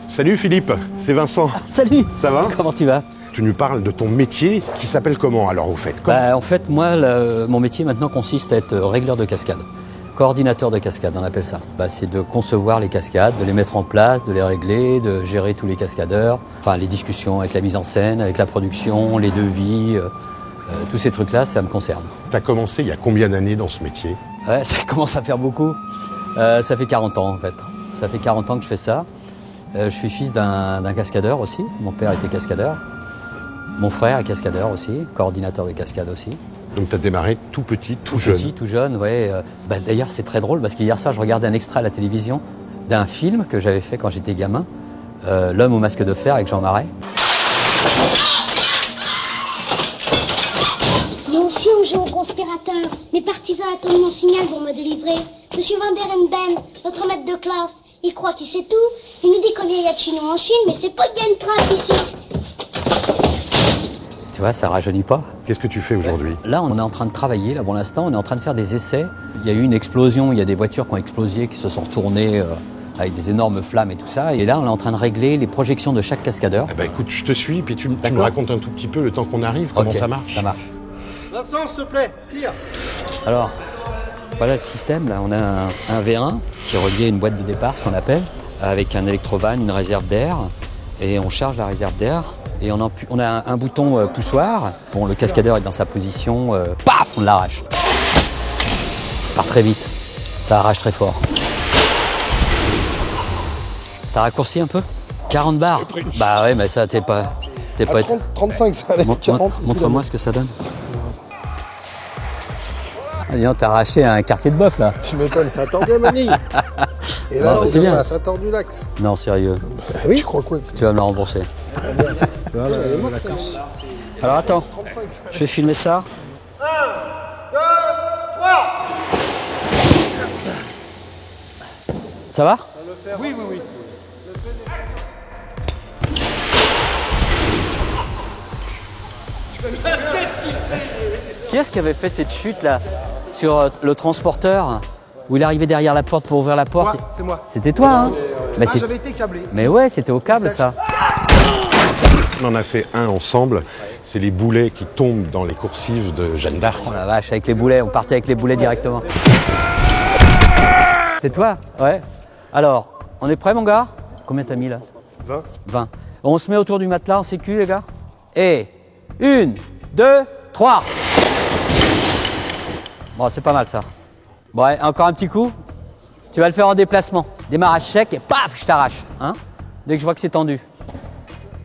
Salut Philippe, c'est Vincent. Salut. Ça va? Comment tu vas? Tu nous parles de ton métier qui s'appelle comment alors au fait? En fait, moi, mon métier maintenant consiste à être régleur de cascade. Coordinateur de cascade, on appelle ça. C'est de concevoir les cascades, de les mettre en place, de les régler, de gérer tous les cascadeurs. Enfin, les discussions avec la mise en scène, avec la production, les devis, tous ces trucs-là, ça me concerne. Tu as commencé il y a combien d'années dans ce métier? Ouais, ça commence à faire beaucoup. Ça fait 40 ans en fait. Ça fait 40 ans que je fais ça. Je suis fils d'un cascadeur aussi. Mon père était cascadeur. Mon frère est cascadeur aussi, coordinateur de cascade aussi. Donc tu as démarré tout petit, tout jeune. Tout jeune, ouais. D'ailleurs, c'est très drôle parce qu'hier soir, je regardais un extrait à la télévision d'un film que j'avais fait quand j'étais gamin, L'homme au masque de fer avec Jean Marais. Nous aussi, on joue aux conspirateurs. Mes partisans attendent mon signal pour me délivrer. Monsieur Van der Ben, notre maître de classe, il croit qu'il sait tout. Il nous dit combien il y a de Chinois en Chine, mais c'est pas qu'il y a une trappe ici. Tu vois, ça rajeunit pas. Qu'est-ce que tu fais aujourd'hui? Là, on est en train de travailler, là, pour l'instant, on est en train de faire des essais. Il y a eu une explosion, il y a des voitures qui ont explosé, qui se sont retournées avec des énormes flammes et tout ça. Et là, on est en train de régler les projections de chaque cascadeur. Écoute, je te suis, puis tu me racontes un tout petit peu le temps qu'on arrive, comment ça marche. Ça marche. Vincent, s'il te plaît, tire. Alors, voilà le système, là, on a un V1 qui est relié à une boîte de départ, ce qu'on appelle, avec un électrovan, une réserve d'air, et on charge la réserve d'air. Et on a un bouton poussoir. Bon, le cascadeur est dans sa position. Paf, on l'arrache. Ça part très vite. Ça arrache très fort. T'as raccourci un peu? 40 bars. Bah ouais, mais ça, t'es pas... 35, ça allait. 40. Montre-moi ce que ça donne. Ah, dis donc, t'as arraché un quartier de bœuf, là. Tu m'étonnes, ça a tordu la manille. Et là, c'est bien. Ça a tordu l'axe. Non, sérieux. Oui, je crois quoi. Tu vas me le rembourser. Voilà, Alors attends, je vais filmer ça. 1, 2, 3. Ça va? Oui, oui, oui. Qui est-ce qui avait fait cette chute là sur le transporteur où il arrivait derrière la porte pour ouvrir la porte? Moi, c'est moi. C'était toi, hein? J'avais été câblé. Mais ouais, c'était au câble ça. On en a fait un ensemble, c'est les boulets qui tombent dans les coursives de Jeanne d'Arc. Oh la vache, avec les boulets, on partait avec les boulets directement. C'était toi? Ouais. Alors, on est prêt mon gars? Combien t'as mis là? 20. 20. On se met autour du matelas en sécu les gars? Et 1, 2, 3. Bon, c'est pas mal ça. Bon, ouais, encore un petit coup. Tu vas le faire en déplacement. Démarrage sec et paf, je t'arrache. Hein? Dès que je vois que c'est tendu.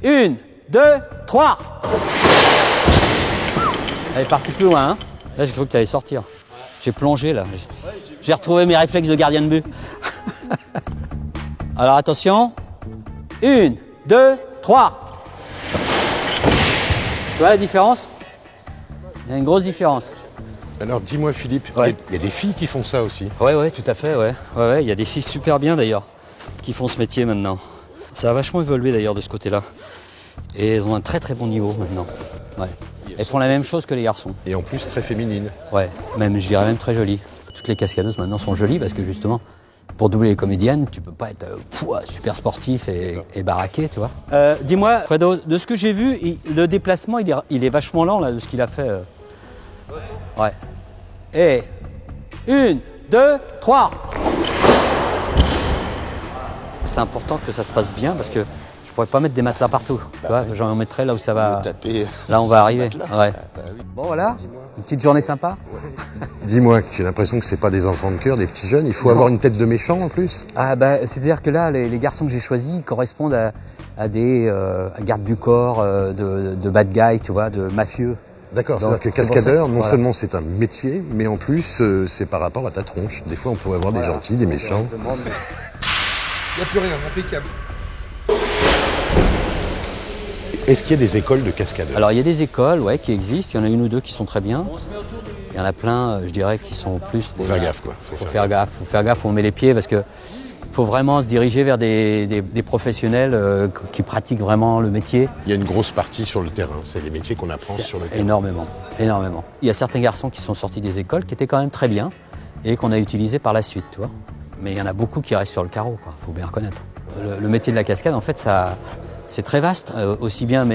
1, 2, 3. Elle est partie plus loin. Hein? Là, j'ai cru que tu allais sortir. J'ai plongé là. J'ai retrouvé mes réflexes de gardien de but. Alors attention. 1, 2, 3. Tu vois la différence? Il y a une grosse différence. Alors dis-moi Philippe, Ouais. il y a des filles qui font ça aussi. Ouais, tout à fait, ouais. Ouais, il y a des filles super bien d'ailleurs qui font ce métier maintenant. Ça a vachement évolué d'ailleurs de ce côté-là. Et elles ont un très très bon niveau maintenant. Ouais. Elles font la même chose que les garçons. Et en plus très féminines. Ouais, même, je dirais même très jolies. Toutes les cascadeuses maintenant sont jolies parce que justement, pour doubler les comédiennes, tu peux pas être super sportif et baraqué, tu vois. Dis-moi, Fredo, de ce que j'ai vu, le déplacement, il est vachement lent là, de ce qu'il a fait. Ouais. Et 1, 2, 3. C'est important que ça se passe bien parce que je pourrais pas mettre des matelas partout. Tu vois, j'en mettrais là où ça va. Là, on va arriver. Ouais. Bon, voilà. Une petite journée sympa. Dis-moi, j'ai l'impression que c'est pas des enfants de cœur, des petits jeunes. Il faut avoir une tête de méchant en plus. Ah c'est-à-dire que là, les garçons que j'ai choisis correspondent à des gardes du corps, de bad guys, tu vois, de mafieux. D'accord, c'est-à-dire que cascadeur, non seulement c'est un métier, mais en plus c'est par rapport à ta tronche. Des fois on pourrait avoir des gentils, des méchants. Il n'y a plus rien, impeccable. Est-ce qu'il y a des écoles de cascadeurs? Alors il y a des écoles qui existent, il y en a une ou deux qui sont très bien. Il y en a plein, je dirais, qui sont plus... Faut faire gaffe quoi. Faut faire gaffe, où on met les pieds parce que faut vraiment se diriger vers des professionnels qui pratiquent vraiment le métier. Il y a une grosse partie sur le terrain, c'est les métiers qu'on apprend sur le terrain. Énormément. Il y a certains garçons qui sont sortis des écoles qui étaient quand même très bien et qu'on a utilisés par la suite, tu vois. Mais il y en a beaucoup qui restent sur le carreau, quoi, faut bien reconnaître. Le métier de la cascade, en fait, c'est très vaste, aussi bien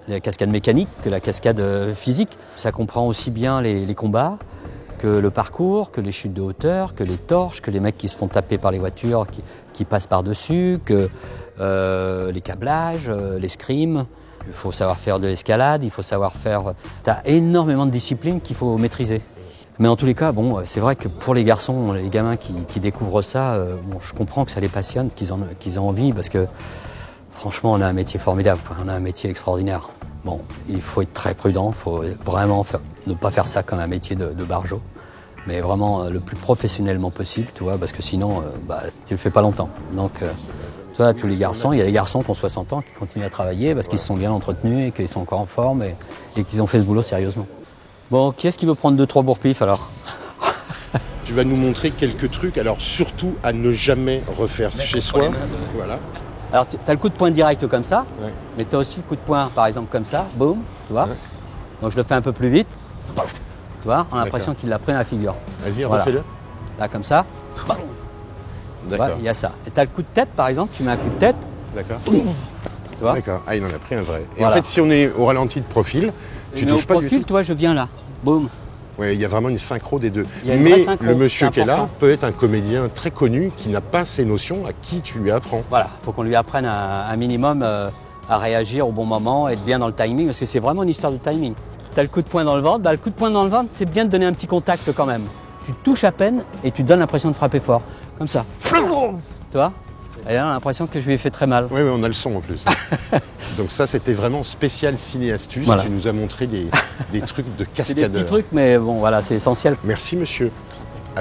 la cascade mécanique que la cascade physique. Ça comprend aussi bien les combats, que le parcours, que les chutes de hauteur, que les torches, que les mecs qui se font taper par les voitures, qui passent par-dessus, que les câblages, l'escrime. Il faut savoir faire de l'escalade, il faut savoir faire... Tu as énormément de disciplines qu'il faut maîtriser. Mais en tous les cas, bon, c'est vrai que pour les garçons, les gamins qui découvrent ça, bon, je comprends que ça les passionne, qu'ils ont envie, parce que franchement, on a un métier formidable, on a un métier extraordinaire. Bon, il faut être très prudent, il faut vraiment ne pas faire ça comme un métier de barjot, mais vraiment le plus professionnellement possible, tu vois, parce que sinon, tu le fais pas longtemps. Donc, tu vois, tous les garçons, il y a des garçons qui ont 60 ans qui continuent à travailler parce qu'ils se sont bien entretenus et qu'ils sont encore en forme et qu'ils ont fait ce boulot sérieusement. Bon, qui est-ce qui veut prendre 2-3 bourre-pif alors? Tu vas nous montrer quelques trucs, alors surtout à ne jamais refaire chez soi. Voilà. Alors, tu as le coup de poing direct comme ça, ouais. Mais tu as aussi le coup de poing, par exemple, comme ça, boum, tu vois. Ouais. Donc, je le fais un peu plus vite, tu vois, on a l'impression qu'il l'a pris dans la figure. Vas-y, voilà. Refais-le. Là, comme ça, d'accord. Il y a ça. Et tu as le coup de tête, par exemple, tu mets un coup de tête. D'accord. Tu vois. D'accord. Ah, il en a pris un vrai. Et voilà. En fait, si on est au ralenti de profil, tu touches pas du tout. Profil, tu vois, je viens là, boum. Oui, il y a vraiment une synchro des deux. Mais le monsieur qui est là peut être un comédien très connu qui n'a pas ces notions, à qui tu lui apprends. Voilà, il faut qu'on lui apprenne un minimum à réagir au bon moment, être bien dans le timing, parce que c'est vraiment une histoire de timing. Tu as le coup de poing dans le ventre, le coup de poing dans le ventre, c'est bien de donner un petit contact quand même. Tu touches à peine et tu donnes l'impression de frapper fort, comme ça. Tu vois? Et là, on a l'impression que je lui ai fait très mal. Oui, on a le son en plus. Donc ça, c'était vraiment spécial ciné-astuce. Voilà. Tu nous as montré des trucs de cascadeur. C'est des petits trucs, mais bon, voilà, c'est essentiel. Merci, monsieur.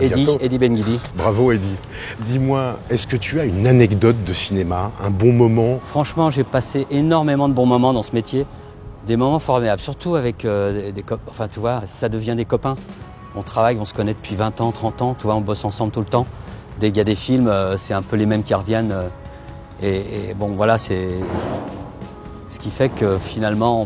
Eddie Benguidi. Bravo, Eddie. Dis-moi, est-ce que tu as une anecdote de cinéma, un bon moment? Franchement, j'ai passé énormément de bons moments dans ce métier. Des moments formidables, surtout avec des copains. Enfin, tu vois, ça devient des copains. On travaille, on se connaît depuis 20 ans, 30 ans, tu vois, on bosse ensemble tout le temps. Dès qu'il y a des films, c'est un peu les mêmes qui reviennent. Et bon, voilà, c'est ce qui fait que finalement,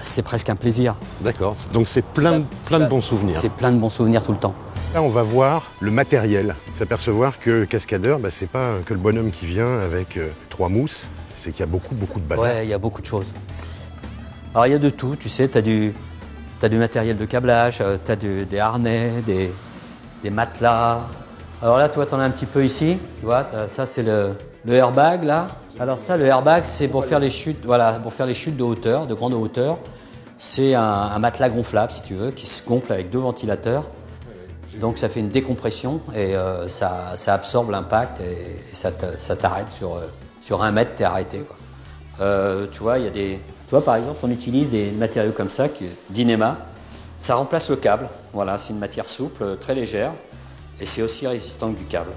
c'est presque un plaisir. D'accord, donc c'est plein de bons souvenirs. C'est plein de bons souvenirs tout le temps. Là, on va voir le matériel. S'apercevoir que le cascadeur, c'est pas que le bonhomme qui vient avec 3 mousses, c'est qu'il y a beaucoup de bazar. Ouais, il y a beaucoup de choses. Alors, il y a de tout, tu sais, t'as du matériel de câblage, t'as des harnais, des matelas. Alors là, toi, t'en as un petit peu ici, tu vois, ça c'est le airbag là. Alors ça, le airbag, c'est pour faire les chutes, voilà, pour faire les chutes de hauteur, de grande hauteur. C'est un matelas gonflable, si tu veux, qui se gonfle avec 2 ventilateurs. Donc ça fait une décompression et ça absorbe l'impact et ça t'arrête sur 1 mètre, t'es arrêté, quoi. Tu vois, il y a des, tu vois, par exemple, on utilise des matériaux comme ça, d'Inema. Ça remplace le câble. Voilà, c'est une matière souple, très légère. Et c'est aussi résistant que du câble.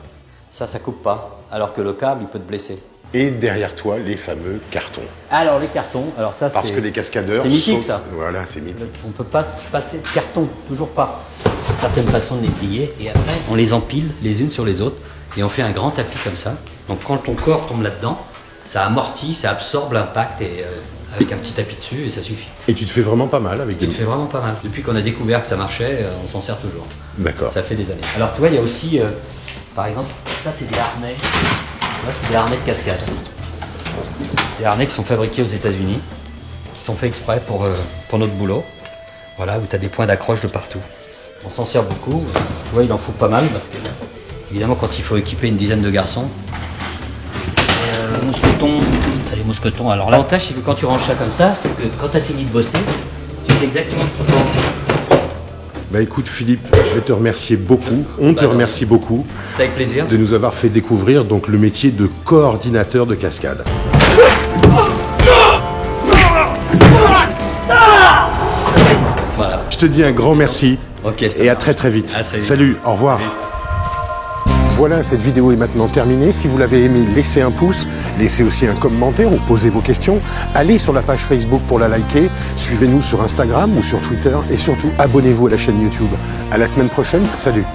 Ça coupe pas, alors que le câble, il peut te blesser. Et derrière toi, les fameux cartons. Alors, les cartons, alors ça, parce que les cascadeurs... C'est mythique, ça. Voilà, c'est mythique. On ne peut pas se passer de carton, toujours pas. Certaines façons de les plier, et après, on les empile les unes sur les autres, et on fait un grand tapis comme ça. Donc, quand ton corps tombe là-dedans, ça amortit, ça absorbe l'impact, et avec un petit tapis dessus, et ça suffit. Et tu te fais vraiment pas mal avec Tu te fais vraiment pas mal. Depuis qu'on a découvert que ça marchait, on s'en sert toujours. D'accord. Ça fait des années. Alors, tu vois, il y a aussi, par exemple, ça, c'est des harnais. Là, c'est des harnais de cascade. Des harnais qui sont fabriqués aux États-Unis, qui sont faits exprès pour notre boulot. Voilà, où tu as des points d'accroche de partout. On s'en sert beaucoup. Tu vois, il en faut pas mal parce que, évidemment, quand il faut équiper une dizaine de garçons. Mousqueton. T'as les mousquetons. Alors, l'avantage, c'est que quand tu ranges ça comme ça, c'est que quand tu as fini de bosser, tu sais exactement ce qu'il faut. Bah écoute Philippe, je vais te remercier beaucoup, on te remercie beaucoup. C'est avec plaisir. De nous avoir fait découvrir donc le métier de coordinateur de cascade. Voilà. Je te dis un grand merci. Okay, et à très vite. À très vite. Salut, au revoir. Oui. Voilà, cette vidéo est maintenant terminée. Si vous l'avez aimée, laissez un pouce, laissez aussi un commentaire ou posez vos questions. Allez sur la page Facebook pour la liker, suivez-nous sur Instagram ou sur Twitter et surtout abonnez-vous à la chaîne YouTube. À la semaine prochaine, salut.